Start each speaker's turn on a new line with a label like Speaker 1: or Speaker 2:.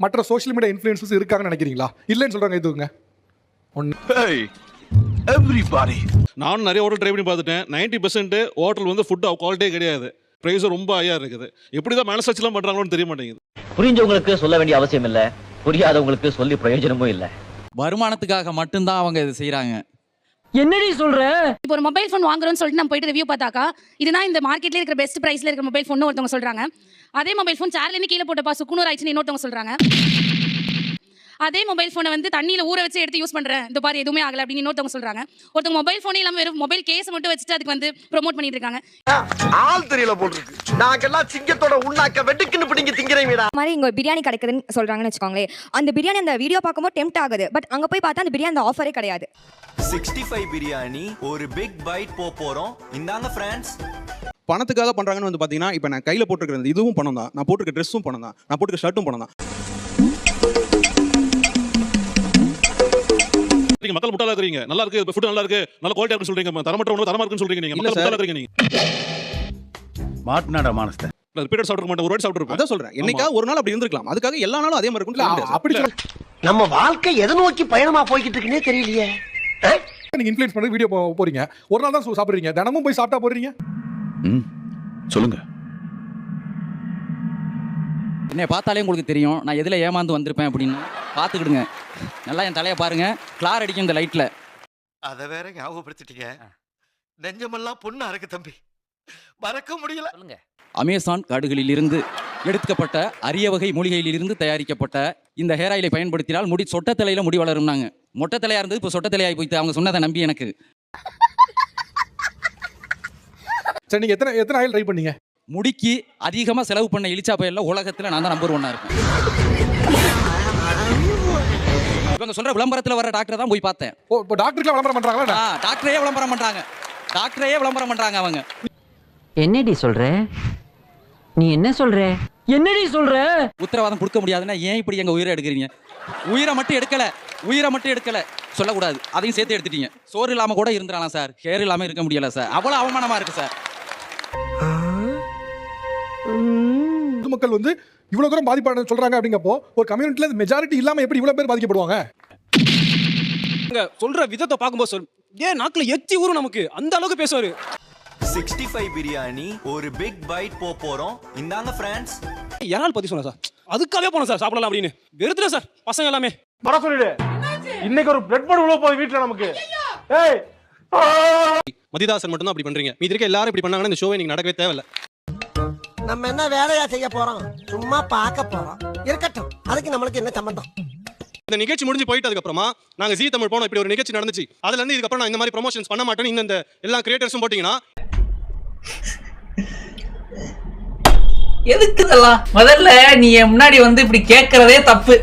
Speaker 1: மற்ற social media influencers இருக்காங்கன்னு நினைக்கிறீங்களா? இல்லைன்னு சொல்றாங்க இதுங்க.
Speaker 2: நானும் நிறைய ஹோட்டல் ட்ரை பண்ணி பார்த்துட்டேன். 90% ஹோட்டல் வந்து ஃபுட் குவாலிட்டியே கிடையாது. ப்ரைஸும் ரொம்ப ஹையா இருக்குது. எப்படி தான் மேனுஃபேக்சர்லாம் பண்றாங்களோன்னு தெரிய மாட்டேங்குது.
Speaker 3: புரிஞ்சவங்களுக்கு சொல்ல வேண்டிய அவசியம் இல்ல, புரியாதவங்களுக்கு சொல்லி பிரயோஜனமும் இல்ல.
Speaker 4: வருமானத்துக்காக மட்டும்தான் அவங்க இது செய்யறாங்க.
Speaker 5: என்னடி சொல்ற?
Speaker 6: இப்போ ஒரு மொபைல் ஃபோன் வாங்குறோம்னு சொல்லிட்டு நம்ம போயிட்டு ரிவ்யூ பார்த்தாக்கா இதுதான் இந்த மார்க்கெட்ல இருக்கிற பெஸ்ட் பிரைஸ்ல இருக்கிற மொபைல் ஃபோன் ஒருத்தவங்க சொல்றாங்க. அதே மொபைல் ஃபோன் சேர்ல இருந்து கீழே போட்டப்பா சுக்குநூறு ஆயிடுச்சுன்னு இன்னொருத்தவங்க சொல்றாங்க. அதே மொபைல் ஃபோனை வந்து தண்ணியில ஊற வச்சு எடுத்து யூஸ் பண்றேன், இந்த பாரு எதுவுமே ஆகல அப்படின்னு இன்னொருத்தவங்க சொல்றாங்க. ஒருத்தவங்க மொபைல் ஃபோனே இல்லாம வெறும் மொபைல் கேஸ் மட்டும் வச்சுட்டு அதுக்கு வந்து ப்ரோமோட் பண்ணிட்டு இருக்காங்க.
Speaker 7: ஆள் தெரியல போட்டுருக்கு. நாங்கெல்லாம் சிங்கத்தோட உண்ணாக்க வெட்டுக்குன்னு பிடிங்க திங்கிறீங்கடா.
Speaker 8: மாதிரி இங்க பிரியாணி கிடைக்குதுன்னு சொல்றாங்கன்னு வச்சுக்கோங்களேன். அந்த பிரியாணி அந்த வீடியோ பார்க்கும்போது டெம்ப்ட் ஆகுது. பட் அங்க போய் பார்த்தா அந்த பிரியாணி அந்த ஆஃபரே கிடையாது.
Speaker 9: 65 பிரியாணி ஒரு பிக் பைட் போறோம். இந்தாங்க ஃப்ரெண்ட்ஸ்.
Speaker 10: பணத்துக்காக பண்றாங்கன்னு வந்து பாத்தீங்கன்னா, இப்போ நான் கையில போட்டுருக்கிறது இதுவும் பணம் தான், நான் போட்டுருக்க ட்ரெஸ்ஸும் பணம் தான், நான் போட்டுருக்க ஷர்ட்டும் பணம் தான்.
Speaker 2: நீங்க மக்கள் முட்டாளா இருக்கீங்க. நல்லா இருக்கு ஃபுட், நல்லா இருக்கு, நல்ல குவாலிட்டியா இருக்கு சொல்றீங்க. தரமற்ற உணவு தரமா இருக்குன்னு சொல்றீங்க. நீங்க மக்கள் முட்டாளா இருக்கீங்க. நீங்க
Speaker 9: மாட்னாடா மானஸ்த.
Speaker 2: ரிப்பீட்டட் சாப்பிட மாட்டேன், ஒரு வாட்டி சாப்பிட்டு இருப்பேன்.
Speaker 10: அதான் சொல்றேன், என்னைக்கா ஒரு நாள் அப்படி இருந்திருக்கலாம். அதுக்காக எல்லா நாளும் அதே மாதிரி இருக்கும்னு
Speaker 1: அப்படி
Speaker 7: நம்ம வாழ்க்கை எதை நோக்கி பயணமா போய்கிட்டு இருக்குன்னே தெரியலையே.
Speaker 1: நீங்க இன்ஃப்ளூயன்ஸ் பண்ணி வீடியோ போறீங்க, ஒரு நாள் தான் சாப்பிடுறீங்க, தினமும் போய் சாப்பிட்டா போறீங்க.
Speaker 9: சொல்லுங்க.
Speaker 4: என்னை பார்த்தாலே உங்களுக்கு தெரியும் நான் எதில் ஏமாந்து வந்திருப்பேன் அப்படின்னு. பார்த்துக்கிடுங்க, நல்லா என் தலையை பாருங்க, கிளார் அடிக்கும் இந்த லைட்டில்.
Speaker 7: அதை வேற ஞாபகப்படுத்திட்டீங்க. நெஞ்சமெல்லாம் பொண்ணா இருக்கு தம்பி, மறக்க முடியல.
Speaker 4: அமேசான் காடுகளிலிருந்து எடுக்கப்பட்ட அரிய வகை மூலிகையிலிருந்து தயாரிக்கப்பட்ட இந்த ஹேர் ஆயிலை பயன்படுத்தினால் முடி சொட்ட தலையில முடி வளரும்னாங்க. மொட்டை தலையா இருந்தது இப்போ சொட்ட தலையாகி போயிட்டு அவங்க சொன்னதை நம்பி எனக்கு.
Speaker 1: சரி, நீங்க எத்தனை ஆயில் ட்ரை பண்ணீங்க?
Speaker 4: முடிக்கு அதிகமாக செலவு பண்ண எலிச்சா பயில உலகத்தில் நான் தான் நம்பர் 1 இருப்பேன். இவங்க சொல்ற விளம்பரத்தில் வர டாக்டரை தான் போய் பார்த்தேன்.
Speaker 1: இப்போ டாக்டருக்கு விளம்பரம் பண்றாங்களா?
Speaker 4: டாக்டரையே விளம்பரம் பண்றாங்க, டாக்டரையே விளம்பரம் பண்றாங்க அவங்க.
Speaker 5: என்னடி சொல்ற? நீ என்ன சொல்ற? என்னடி சொல்ற?
Speaker 4: உத்தரவாதம் கொடுக்க முடியாதுன்னா ஏன் இப்படி எங்க உயிரை எடுக்கிறீங்க? உயிரை மட்டும் எடுக்கல சொல்லக்கூடாது, அதையும் சேர்த்து எடுத்துட்டீங்க. சோறு இல்லாம கூட இருந்துடலாம் சார், ஹேர் இல்லாம இருக்க முடியல சார். அவ்வளவு அவமானமா இருக்கு சார்.
Speaker 1: பொதுமக்கள் வந்து இவ்வளவு தூரம் பாதிப்பாடு சொல்றாங்க அப்படிங்கப்போ ஒரு கம்யூனிட்டில மெஜாரிட்டி இல்லாம எப்படி இவ்வளவு பேர் பாதிக்கப்படுவாங்க?
Speaker 11: சொல்ற விதத்தை பார்க்கும்போது ஏன் நாக்குல எச்சி ஊரும் நமக்கு அந்த அளவுக்கு பேசுவாரு.
Speaker 9: 65 பிரியாணி ஒரு பிக் பைட் போறோம். இந்தாங்க ஃப்ரெண்ட்ஸ்.
Speaker 11: யாரால் பத்தி சொன்னா சார், அதுக்காகவே போனோம் சார் சாப்பிடலாம் அப்படின்னு. வெறுத்துல சார் பசங்க எல்லாமே
Speaker 7: வர சொல்லிடு. இன்னைக்கு ஒரு பிளட் பட் உள்ள போய் வீட்ல நமக்கு. ஏய்
Speaker 10: மதிதாசன் மட்டும் தான் அப்படி பண்றீங்க, மீதி இருக்க எல்லாரும் இப்படி பண்ணாங்கன்னா இந்த ஷோவே நீங்க நடக்கவே தேவையில்ல.
Speaker 7: நம்ம என்ன வேலையா செய்ய போறோம்? சும்மா பார்க்க போறோம். இருக்கட்டும், அதுக்கு நம்மளுக்கு என்ன சம்பந்தம்?
Speaker 10: இந்த நிகழ்ச்சி முடிஞ்சு போயிட்டு அதுக்கப்புறமா நாங்க ஜீ தமிழ் போனோம், இப்படி ஒரு நிகழ்ச்சி நடந்துச்சு, அதுல இருந்து இதுக்கப்புறம் நான் இந்த மாதிரி ப்ரொமோஷன்ஸ் பண்ண மாட்டேன்னு இந்த எல்லா கிரியேட்டர்ஸும் போட்டீங்கன்னா
Speaker 5: எதுக்கு இதெல்லாம்? முதல்ல நீ முன்னாடி வந்து இப்படி கேட்கறதே தப்பு.